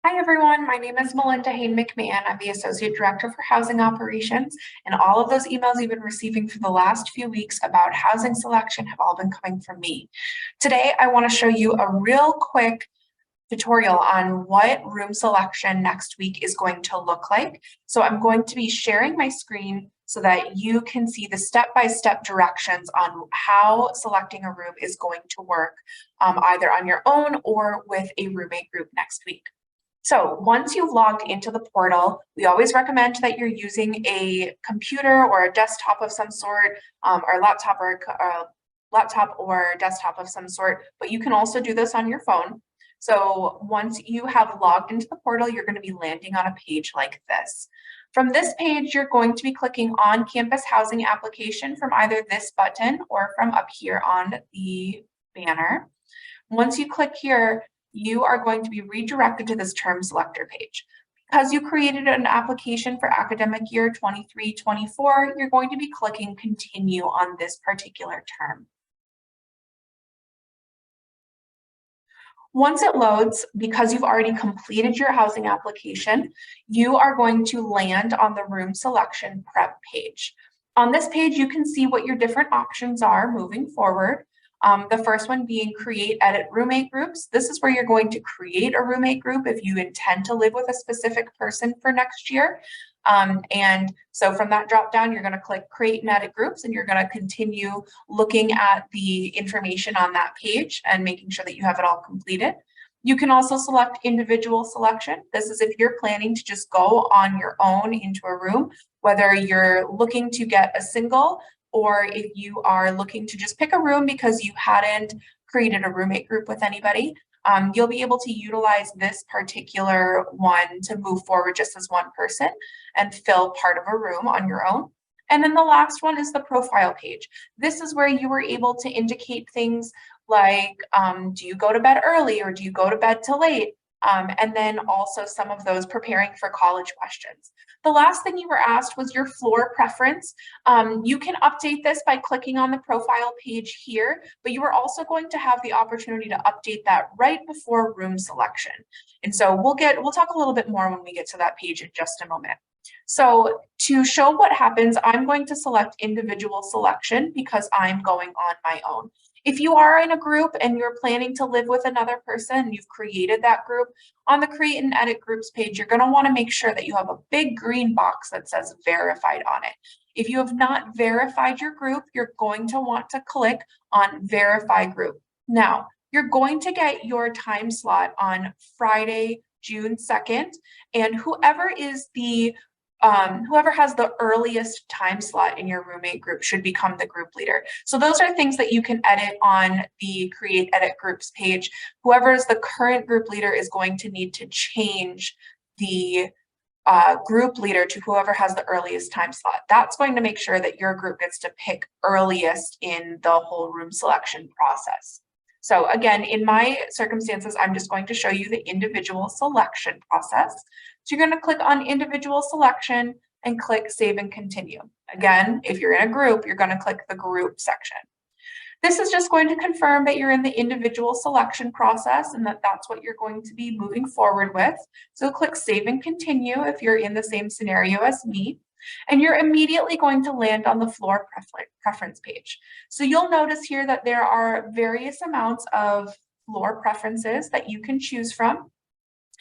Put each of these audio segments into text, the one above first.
Hi, everyone. My name is Melinda Hain McMahon. I'm the Associate Director for Housing Operations, and all of those emails you've been receiving for the last few weeks about housing selection have all been coming from me. Today, I want to show you a real quick tutorial on what room selection next week is going to look like. So I'm going to be sharing my screen so that you can see the step-by-step directions on how selecting a room is going to work, either on your own or with a roommate group next week. So once you've logged into the portal, we always recommend that you're using a computer or a desktop of some sort, or laptop or desktop of some sort, but you can also do this on your phone. So once you have logged into the portal, you're going to be landing on a page like this. From this page, you're going to be clicking on campus housing application from either this button or from up here on the banner. Once you click here, you are going to be redirected to this term selector page. Because you created an application for academic year 23-24, you're going to be clicking continue on this particular term. Once it loads, because you've already completed your housing application, you are going to land on the room selection prep page. On this page, you can see what your different options are moving forward. The first one being create edit roommate groups. This is where you're going to create a roommate group if you intend to live with a specific person for next year. And so from that drop down, you're going to click create and edit groups, and you're going to continue looking at the information on that page and making sure that you have it all completed. You can also select individual selection. This is if you're planning to just go on your own into a room, whether you're looking to get a single or if you are looking to just pick a room because you hadn't created a roommate group with anybody. You'll be able to utilize this particular one to move forward just as one person and fill part of a room on your own. And then the last one is the profile page. This is where you were able to indicate things like, do you go to bed early or do you go to bed till late? And then also some of those preparing for college questions. The last thing you were asked was your floor preference. You can update this by clicking on the profile page here, but you are also going to have the opportunity to update that right before room selection. And so we'll talk a little bit more when we get to that page in just a moment. So to show what happens, I'm going to select individual selection because I'm going on my own. If you are in a group and you're planning to live with another person, you've created that group, on the create and edit groups page, you're going to want to make sure that you have a big green box that says verified on it. If you have not verified your group, you're going to want to click on verify group. Now, you're going to get your time slot on Friday, June 2nd, and whoever has the earliest time slot in your roommate group should become the group leader. So those are things that you can edit on the create edit groups page. Whoever is the current group leader is going to need to change the group leader to whoever has the earliest time slot. That's going to make sure that your group gets to pick earliest in the whole room selection process. So again, in my circumstances, I'm just going to show you the individual selection process. So you're going to click on individual selection and click save and continue. Again, if you're in a group, you're going to click the group section. This is just going to confirm that you're in the individual selection process and that that's what you're going to be moving forward with. So click save and continue if you're in the same scenario as me. And you're immediately going to land on the floor preference page. So you'll notice here that there are various amounts of floor preferences that you can choose from,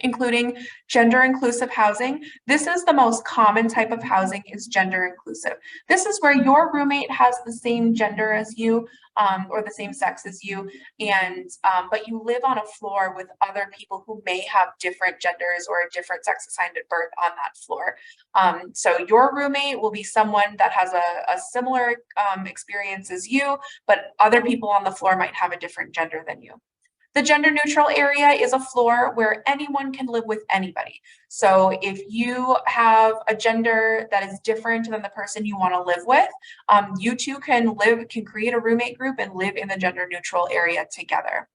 including gender inclusive housing. This is the most common type of housing, is gender inclusive. This is where your roommate has the same gender as you, or the same sex as you, and but you live on a floor with other people who may have different genders or a different sex assigned at birth on that floor. So your roommate will be someone that has a similar experience as you, but other people on the floor might have a different gender than you. The gender neutral area is a floor where anyone can live with anybody. So if you have a gender that is different than the person you want to live with, you two can create a roommate group and live in the gender neutral area together.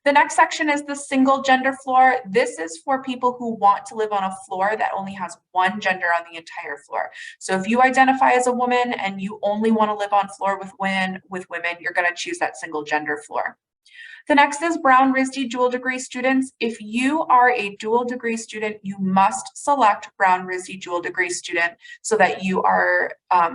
The next section is the single gender floor. This is for people who want to live on a floor that only has one gender on the entire floor. So if you identify as a woman and you only want to live on floor with women, you're going to choose that single gender floor. The next is Brown RISD dual degree students. If you are a dual degree student, you must select Brown RISD dual degree student so that you are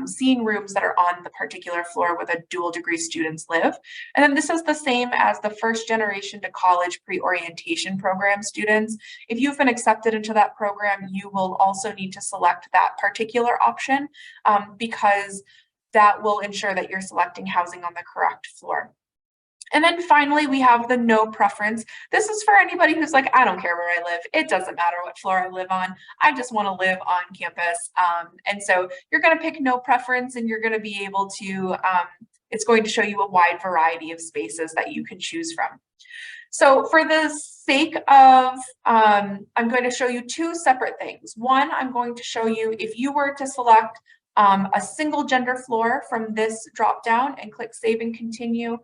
seeing rooms that are on the particular floor where the dual degree students live. And then this is the same as the first generation to college pre-orientation program students. If you've been accepted into that program, you will also need to select that particular option because that will ensure that you're selecting housing on the correct floor. And then finally, we have the no preference. This is for anybody who's like, I don't care where I live. It doesn't matter what floor I live on. I just want to live on campus. And so you're going to pick no preference, and you're going to be able to, it's going to show you a wide variety of spaces that you can choose from. So for the sake of, I'm going to show you two separate things. One, I'm going to show you if you were to select a single gender floor from this drop down and click save and continue,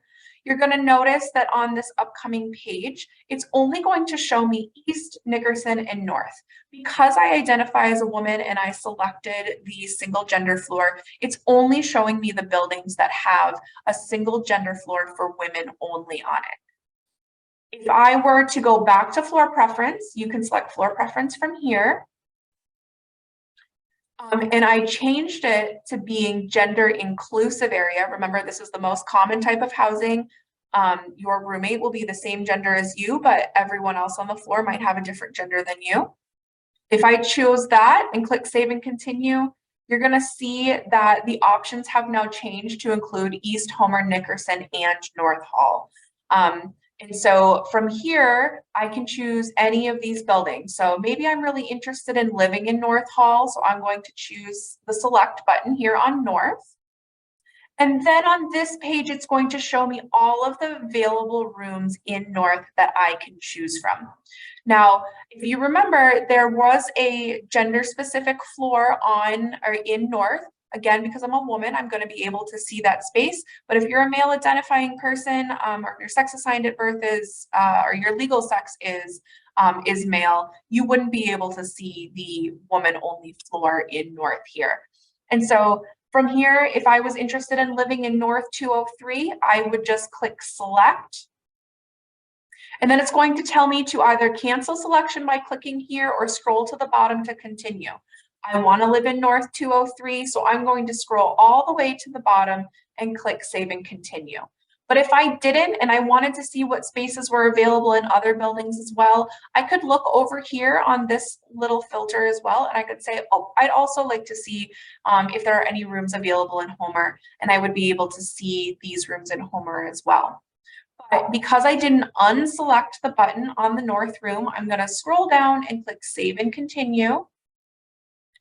you're going to notice that on this upcoming page, it's only going to show me East, Nickerson, and North. Because I identify as a woman and I selected the single gender floor, it's only showing me the buildings that have a single gender floor for women only on it. If I were to go back to floor preference, you can select floor preference from here. And I changed it to being gender inclusive area. Remember, this is the most common type of housing. Your roommate will be the same gender as you, but everyone else on the floor might have a different gender than you. If I choose that and click save and continue, you're going to see that the options have now changed to include East, Homer, Nickerson, and North Hall. And so from here, I can choose any of these buildings. So maybe I'm really interested in living in North Hall. So I'm going to choose the select button here on North. And then on this page, it's going to show me all of the available rooms in North that I can choose from. Now, if you remember, there was a gender specific floor on or in North. Again, because I'm a woman, I'm going to be able to see that space. But if you're a male identifying person, or your sex assigned at birth is, or your legal sex is male, you wouldn't be able to see the woman only floor in North here. And so from here, if I was interested in living in North 203, I would just click select. And then it's going to tell me to either cancel selection by clicking here or scroll to the bottom to continue. I want to live in North 203, so I'm going to scroll all the way to the bottom and click save and continue. But if I didn't and I wanted to see what spaces were available in other buildings as well, I could look over here on this little filter as well, and I could say, oh, I'd also like to see if there are any rooms available in Homer, and I would be able to see these rooms in Homer as well. But because I didn't unselect the button on the North room, I'm going to scroll down and click save and continue.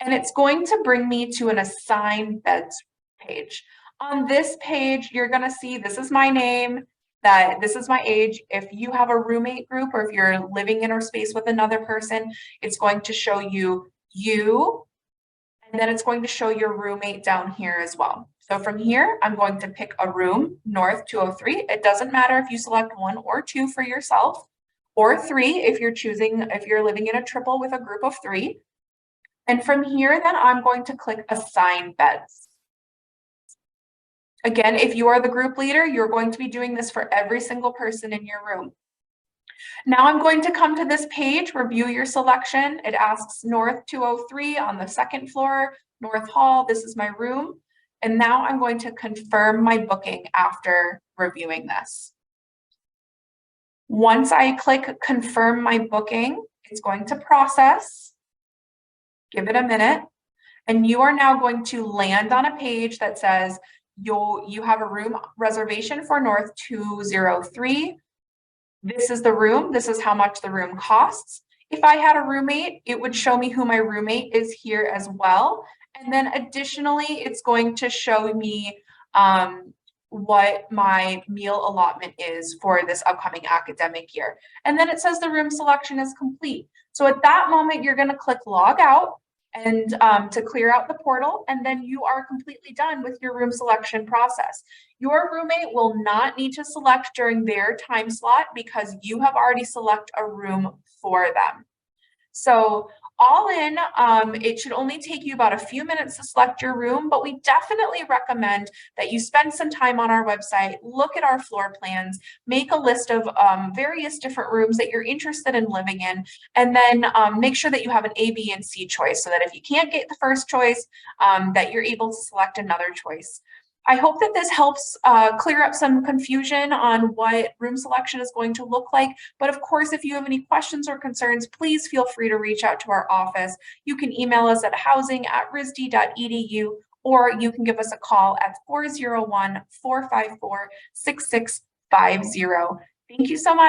And it's going to bring me to an assign beds page. On this page, you're going to see this is my name, that this is my age. If you have a roommate group or if you're living in a space with another person, it's going to show you, and then it's going to show your roommate down here as well. So from here, I'm going to pick a room, North 203. It doesn't matter if you select 1 or 2 for yourself, or 3 if you're living in a triple with a group of 3. And from here, then I'm going to click assign beds. Again, if you are the group leader, you're going to be doing this for every single person in your room. Now I'm going to come to this page, review your selection. It asks North 203 on the 2nd floor, North Hall, this is my room. And now I'm going to confirm my booking after reviewing this. Once I click confirm my booking, it's going to process. Give it a minute, and you are now going to land on a page that says you have a room reservation for North 203. This is the room. This is how much the room costs. If I had a roommate, it would show me who my roommate is here as well. And then additionally, it's going to show me what my meal allotment is for this upcoming academic year. And then it says the room selection is complete. So at that moment, you're going to click log out and to clear out the portal, and then you are completely done with your room selection process. Your roommate will not need to select during their time slot because you have already selected a room for them. So All in, it should only take you about a few minutes to select your room, but we definitely recommend that you spend some time on our website, look at our floor plans, make a list of various different rooms that you're interested in living in, and then make sure that you have an A, B, and C choice so that if you can't get the first choice, that you're able to select another choice. I hope that this helps clear up some confusion on what room selection is going to look like. But of course, if you have any questions or concerns, please feel free to reach out to our office. You can email us at housing@risd.edu, or you can give us a call at 401-454-6650. Thank you so much.